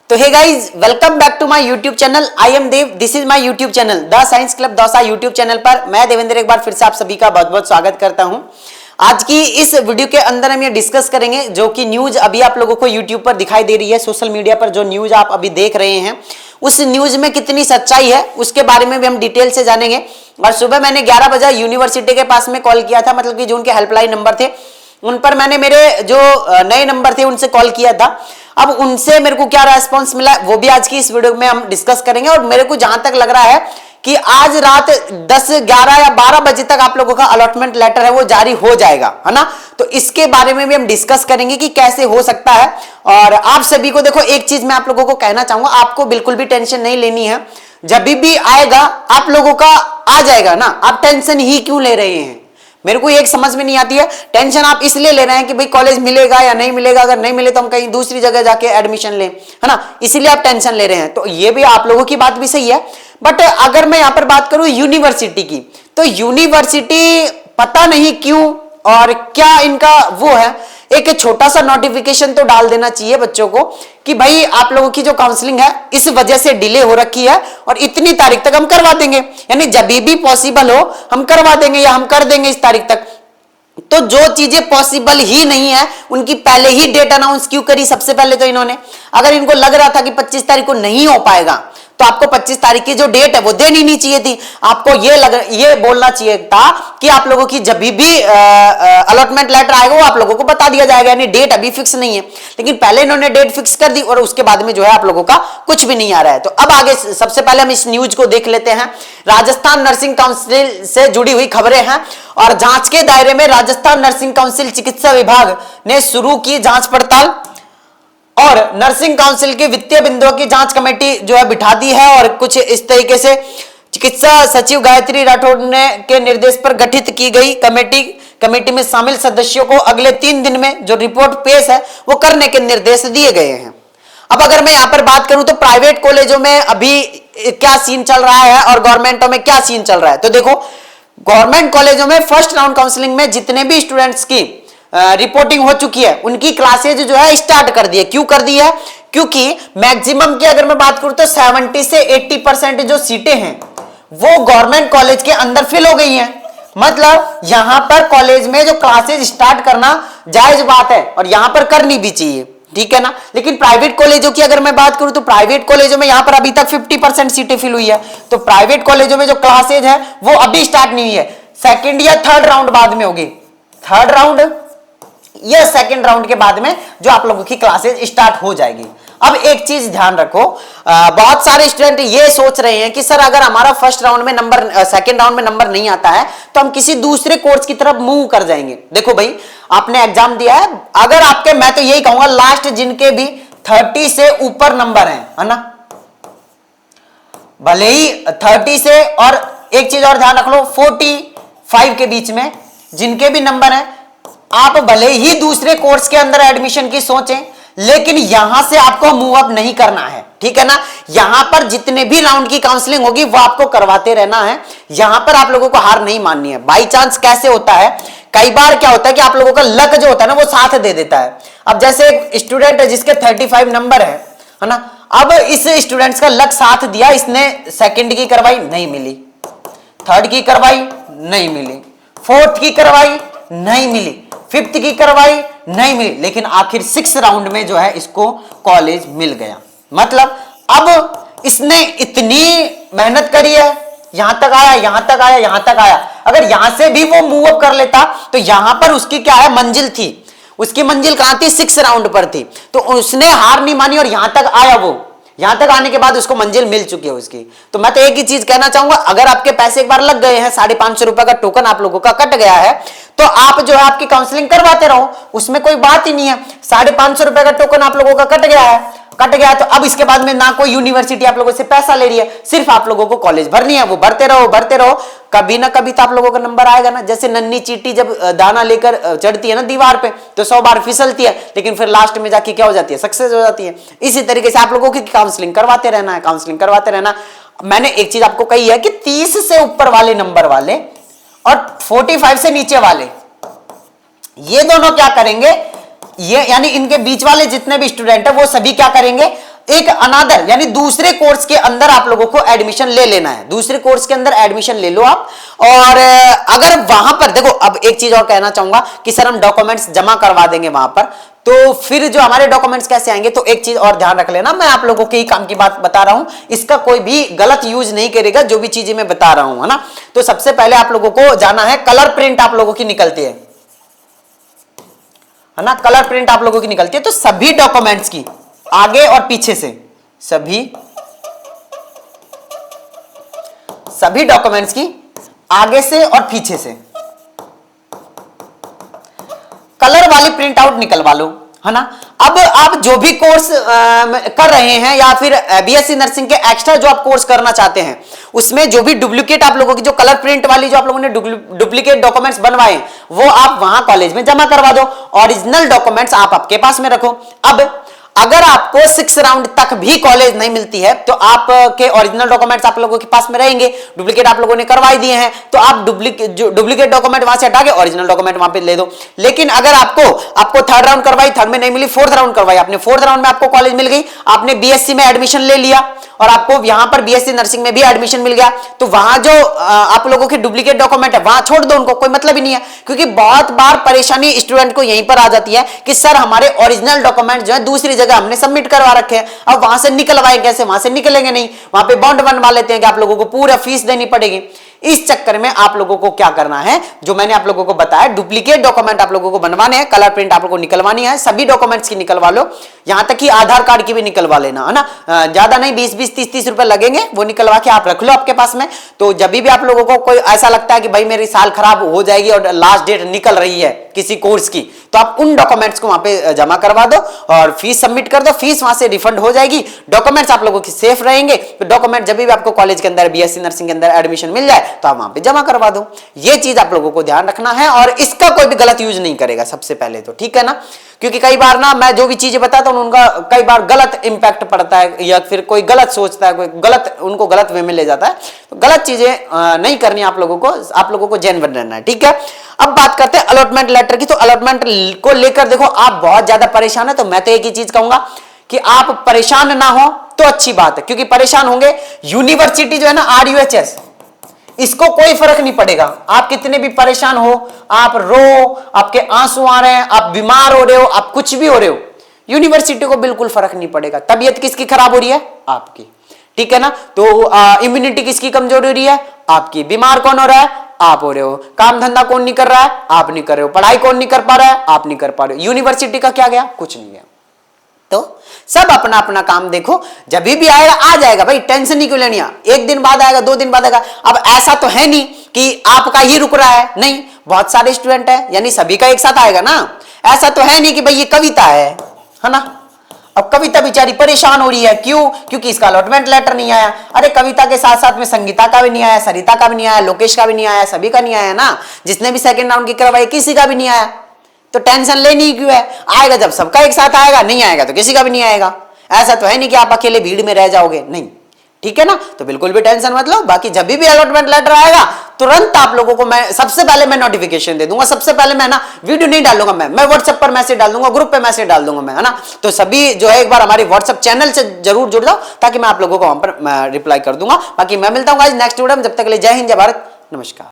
तो hey guys, welcome back to my YouTube channel. I am Dev, this is my YouTube channel the science club Dausa YouTube channel पर मैं देवेंद्र एक बार फिर से आप सभी का बहुत बहुत स्वागत करता हूं। आज की इस वीडियो के अंदर हम ये डिस्कस करेंगे जो कि न्यूज अभी आप लोगों को यूट्यूब पर दिखाई दे रही है, सोशल मीडिया पर जो न्यूज आप अभी देख रहे हैं उस न्यूज में कितनी सच्चाई है उसके बारे में भी हम डिटेल से जानेंगे। और सुबह मैंने 11 बजे यूनिवर्सिटी के पास में कॉल किया था, मतलब कि जो उनके हेल्पलाइन नंबर थे उन पर मैंने मेरे जो नए नंबर थे उनसे कॉल किया था। अब उनसे मेरे को क्या रेस्पॉन्स मिला वो भी आज की इस वीडियो में हम डिस्कस करेंगे। और मेरे को जहां तक लग रहा है कि आज रात 10, 11 या 12 बजे तक आप लोगों का अलॉटमेंट लेटर है वो जारी हो जाएगा, है ना। तो इसके बारे में भी हम डिस्कस करेंगे कि कैसे हो सकता है। और आप सभी को देखो, एक चीज मैं आप लोगों को कहना चाहूंगा, आपको बिल्कुल भी टेंशन नहीं लेनी है। जब भी आएगा आप लोगों का आ जाएगा ना, आप टेंशन ही क्यों ले रहे हैं, मेरे को एक समझ में नहीं आती है। टेंशन आप इसलिए ले रहे हैं कि भाई कॉलेज मिलेगा या नहीं मिलेगा, अगर नहीं मिले तो हम कहीं दूसरी जगह जाके एडमिशन लें, है ना, इसीलिए आप टेंशन ले रहे हैं। तो ये भी आप लोगों की बात भी सही है। बट अगर मैं यहां पर बात करूं यूनिवर्सिटी की, तो यूनिवर्सिटी पता नहीं क्यों और क्या इनका वो है, एक छोटा सा नोटिफिकेशन तो डाल देना चाहिए बच्चों को कि भाई आप लोगों की जो काउंसलिंग है इस वजह से डिले हो रखी है और इतनी तारीख तक हम करवा देंगे, यानी जब भी पॉसिबल हो हम करवा देंगे या हम कर देंगे इस तारीख तक। तो जो चीजें पॉसिबल ही नहीं है उनकी पहले ही डेट अनाउंस क्यों करी सबसे पहले तो इन्होंने। अगर इनको लग रहा था कि 25 तारीख को नहीं हो पाएगा तो आपको 25 तारीख की जो डेट है वो देनी नहीं चाहिए थी। आपको ये बोलना चाहिए था कि आप लोगों की जब भी अलॉटमेंट लेटर आएगा वो आप लोगों को बता दिया जाएगा, यानी डेट अभी फिक्स नहीं है। लेकिन पहले इन्होंने डेट फिक्स कर दी और उसके बाद में जो है आप लोगों का कुछ भी नहीं आ रहा है। तो अब आगे सबसे पहले हम इस न्यूज को देख लेते हैं। राजस्थान नर्सिंग काउंसिल से जुड़ी हुई खबरें हैं और जांच के दायरे में राजस्थान नर्सिंग काउंसिल चिकित्सा विभाग ने शुरू की जांच पड़ताल और नर्सिंग काउंसिल की वित्तीय बिंदुओं की जांच कमेटी जो है बिठा दी है। और कुछ इस तरीके से चिकित्सा सचिव गायत्री राठौड़ ने के निर्देश पर गठित की गई कमेटी में शामिल सदस्यों को अगले 3 दिन में जो रिपोर्ट पेश है वो करने के निर्देश दिए गए हैं। अब अगर मैं यहां पर बात करूं तो प्राइवेट कॉलेजों में अभी क्या सीन चल रहा है और गवर्नमेंटों में क्या सीन चल रहा है। तो देखो, गवर्नमेंट कॉलेजों में फर्स्ट राउंड काउंसलिंग में जितने भी स्टूडेंट्स की रिपोर्टिंग हो चुकी है उनकी क्लासेज जो है स्टार्ट कर दी है। क्यों कर दी है? क्योंकि मैक्सिमम की अगर मैं बात करूं तो 70 से 80% जो सीटें हैं वो गवर्नमेंट कॉलेज के अंदर फिल हो गई हैं। मतलब यहां पर कॉलेज में जो क्लासेज स्टार्ट करना जायज बात है और यहां पर करनी भी चाहिए, ठीक है ना। लेकिन प्राइवेट कॉलेजों की अगर मैं बात करूं तो प्राइवेट कॉलेजों में यहां पर अभी तक 50% सीटें फिल हुई है। तो प्राइवेट कॉलेजों में जो क्लासेज है वो अभी स्टार्ट नहीं हुई है, सेकेंड या थर्ड राउंड बाद में होगी। थर्ड राउंड या सेकेंड राउंड के बाद में जो आप लोगों की क्लासेज स्टार्ट हो जाएगी। अब एक चीज ध्यान रखो, बहुत सारे स्टूडेंट ये सोच रहे हैं कि सर अगर हमारा फर्स्ट राउंड में नंबर, सेकेंड राउंड में नंबर नहीं आता है तो हम किसी दूसरे कोर्स की तरफ मूव कर जाएंगे। देखो भाई, आपने एग्जाम दिया है, अगर आपके, मैं तो यही कहूंगा लास्ट जिनके भी 30 से ऊपर नंबर है ना, भले ही 30 से, और एक चीज और ध्यान रख लो 45 के बीच में जिनके भी नंबर है, आप भले ही दूसरे कोर्स के अंदर एडमिशन की सोचें लेकिन यहां से आपको मूव अप नहीं करना है, ठीक है ना। यहां पर जितने भी राउंड की काउंसलिंग होगी वो आपको करवाते रहना है, यहां पर आप लोगों को हार नहीं माननी है। बाई चांस कैसे होता है, कई बार क्या होता है कि आप लोगों का लक जो होता है ना वो साथ दे देता है। अब जैसे एक स्टूडेंट है जिसके 35 नंबर है ना, अब इस स्टूडेंट्स का लक साथ दिया, इसने सेकेंड की करवाई नहीं मिली, थर्ड की करवाई नहीं मिली, फोर्थ की करवाई नहीं मिली, फिफ्थ की करवाई नहीं मिली, लेकिन आखिर 6 राउंड में जो है इसको कॉलेज मिल गया। मतलब अब इसने इतनी मेहनत करी है, यहां तक आया, यहां तक आया, यहां तक आया। अगर यहां से भी वो मूव अप कर लेता तो यहां पर उसकी क्या है, मंजिल थी, उसकी मंजिल कहां थी, 6 राउंड पर थी। तो उसने हार नहीं मानी और यहां तक आया, वो यहां तक आने के बाद उसको मंजिल मिल चुकी है उसकी। तो मैं तो एक ही चीज कहना चाहूंगा, अगर आपके पैसे एक बार लग गए हैं, 550 रुपए का टोकन आप लोगों का कट गया है, तो आप जो है आपकी काउंसलिंग करवाते रहो, उसमें कोई बात ही नहीं है। 550 रुपए का टोकन आप लोगों का कट गया है तो अब इसके बाद में ना कोई यूनिवर्सिटी आप लोगों से पैसा ले रही है, सिर्फ आप लोगों को कॉलेज भरनी है, वो भरते रहो, कभी ना कभी तो आप लोगों का नंबर आएगा ना। जैसे नन्ही चींटी जब दाना लेकर चढ़ती है ना दीवार पे तो 100 बार फिसलती है लेकिन फिर लास्ट में जाके क्या हो जाती है, सक्सेस हो जाती है। इसी तरीके से आप लोगों की काउंसलिंग करवाते रहना। मैंने एक चीज आपको कही है कि 30 से ऊपर वाले नंबर वाले और 45 से नीचे वाले, ये दोनों क्या करेंगे, ये यानी इनके बीच वाले जितने भी स्टूडेंट है वो सभी क्या करेंगे, एक अनादर यानी दूसरे कोर्स के अंदर आप लोगों को एडमिशन ले लेना है, दूसरे कोर्स के अंदर एडमिशन ले लो आप। और अगर वहां पर देखो, अब एक चीज और कहना चाहूंगा कि सर हम डॉक्यूमेंट्स जमा करवा देंगे वहां पर, तो फिर जो हमारे डॉक्यूमेंट्स कैसे आएंगे, तो एक चीज और ध्यान रख लेना, मैं आप लोगों के ही काम की बात बता रहा हूं, इसका कोई भी गलत यूज नहीं करेगा जो भी चीजें मैं बता रहा हूं, है ना। तो सबसे पहले आप लोगों को जाना है, कलर प्रिंट आप लोगों की निकलती है ना, कलर प्रिंट आप लोगों की निकलती है। तो सभी डॉक्यूमेंट्स की आगे और पीछे से, सभी डॉक्यूमेंट्स की आगे से और पीछे से कलर वाली प्रिंट आउट निकलवा लो, है ना। अब आप जो भी कोर्स कर रहे हैं या फिर बीएससी नर्सिंग के एक्स्ट्रा जो आप कोर्स करना चाहते हैं, उसमें जो भी डुप्लीकेट आप लोगों की जो कलर प्रिंट वाली जो आप लोगों ने डुप्लीकेट डॉक्यूमेंट्स बनवाए वो आप वहां कॉलेज में जमा करवा दो, ओरिजिनल डॉक्यूमेंट्स आप आपके पास में रखो। अब अगर आपको 6 राउंड तक भी कॉलेज नहीं मिलती है तो आपके ओरिजिनल डॉक्यूमेंट्स आप लोगों के पास में रहेंगे, डुप्लीकेट आप लोगों ने करवाई दिए हैं तो आप डुप्लीकेट डॉक्यूमेंट वहां से हटा के ओरिजिनल डॉक्यूमेंट वहां पे ले दो। लेकिन अगर आपको 3rd राउंड करवाई, 3rd में नहीं मिली, 4th राउंड करवाई आपने, 4th राउंड में आपको कॉलेज मिल गई, आपने बीएससी में एडमिशन ले लिया और आपको यहां पर बीएससी नर्सिंग में भी एडमिशन मिल गया, तो वहां जो आप लोगों के डुप्लीकेट डॉक्यूमेंट है वहां छोड़ दो, उनको कोई मतलब ही नहीं है। क्योंकि बहुत बार परेशानी स्टूडेंट को यहीं पर आ जाती है कि सर हमारे ओरिजिनल डॉक्यूमेंट जो है दूसरी जगह हमने सबमिट करवा रखे हैं, अब वहां से निकलवाए कैसे, वहां से निकलेंगे नहीं, वहां पे बॉन्ड बनवा लेते हैं कि आप लोगों को पूरा फीस देनी पड़ेगी। इस चक्कर में आप लोगों को क्या करना है, जो मैंने आप लोगों को बताया, डुप्लीकेट डॉक्यूमेंट आप लोगों को बनवाने हैं, कलर प्रिंट आप लोगों को निकलवानी है, सभी डॉक्यूमेंट्स की निकलवा लो, यहां तक कि आधार कार्ड की भी निकलवा लेना, है ना। ज्यादा नहीं, 20-20, 30-30 रुपए लगेंगे, वो निकलवा के आप रख लो आपके पास में। तो जब भी आप लोगों को कोई ऐसा लगता है कि भाई मेरी साल खराब हो जाएगी और लास्ट डेट निकल रही है किसी कोर्स की, तो आप उन डॉक्यूमेंट्स को वहां पे जमा करवा दो और फीस सबमिट कर दो, फीस वहां से रिफंड हो जाएगी, डॉक्यूमेंट्स आप लोगों की सेफ रहेंगे। तो डॉक्यूमेंट जब भी आपको कॉलेज के अंदर बीएससी नर्सिंग के अंदर एडमिशन मिल जाए तो आप वहां पे जमा करवा दो। ये चीज आप लोगों को ध्यान रखना है और इसका कोई भी गलत यूज नहीं करेगा सबसे पहले तो, ठीक है ना। क्योंकि कई बार ना मैं जो भी चीजें बताता हूं उनका कई बार गलत इंपैक्ट पड़ता है या फिर कोई गलत सोचता है, कोई गलत उनको गलत वे में ले जाता है, तो गलत चीजें नहीं करनी आप लोगों को जेन्युइन रहना है, ठीक है। अब बात करते हैं अलॉटमेंट लेटर की। तो अलॉटमेंट को लेकर देखो आप बहुत ज्यादा परेशान है, तो मैं तो एक ही चीज कहूंगा कि आप परेशान ना हो तो अच्छी बात है, क्योंकि परेशान होंगे यूनिवर्सिटी जो है ना RUHS, इसको कोई फर्क नहीं पड़ेगा, आप कितने भी परेशान हो, आप रो, आपके आंसू आ रहे हैं, आप बीमार हो रहे हो, आप कुछ भी हो रहे हो, यूनिवर्सिटी को बिल्कुल फर्क नहीं पड़ेगा। तबीयत किसकी खराब हो रही है, आपकी, ठीक है ना। तो इम्यूनिटी किसकी कमजोर हो रही है, आपकी। बीमार कौन हो रहा है, आप हो रहे हो। काम धंधा कौन नहीं कर रहा है, आप नहीं कर रहे हो। पढ़ाई कौन नहीं कर पा रहा है, आप नहीं कर पा रहे हो। यूनिवर्सिटी का क्या गया, कुछ नहीं गया। तो सब अपना अपना काम देखो, जब भी आएगा आ जाएगा भाई, टेंशन नहीं क्यों लेनी है। 1 दिन बाद आएगा, 2 दिन बाद आएगा। अब ऐसा तो है नहीं कि आपका ही रुक रहा है, नहीं, बहुत सारे स्टूडेंट है, यानी सभी का एक साथ आएगा ना। ऐसा तो है नहीं कि भाई ये कविता है ना। अब कविता बेचारी परेशान हो रही है, क्यों, क्योंकि इसका अलॉटमेंट लेटर नहीं आया। अरे कविता के साथ साथ में संगीता का भी नहीं आया, सरिता का भी नहीं आया, लोकेश का भी नहीं आया, सभी का नहीं आया ना। जिसने भी 2nd राउंड की करवाई किसी का भी नहीं आया, तो टेंशन लेनी क्यों है। आएगा जब सबका एक साथ आएगा, नहीं आएगा तो किसी का भी नहीं आएगा। ऐसा तो है नहीं कि आप अकेले भीड़ में रह जाओगे, नहीं, ठीक है ना। तो बिल्कुल भी टेंशन मत लो। बाकी जब भी अलॉटमेंट लेटर आएगा तुरंत आप लोगों को मैं सबसे पहले मैं नोटिफिकेशन दे दूंगा। सबसे पहले मैं ना वीडियो नहीं डालूंगा, मैं व्हाट्सएप पर मैसेज डाल दूंगा, ग्रुप पे मैसेज डाल दूंगा मैं, है ना। तो सभी जो है एक बार हमारी व्हाट्सएप चैनल से जरूर जुड़ जाओ, ताकि मैं आप लोगों को वहां पर रिप्लाई कर दूंगा। बाकी मैं मिलता हूँ नेक्स्ट वीडियो में, जब तक के लिए जय हिंद, जय भारत, नमस्कार।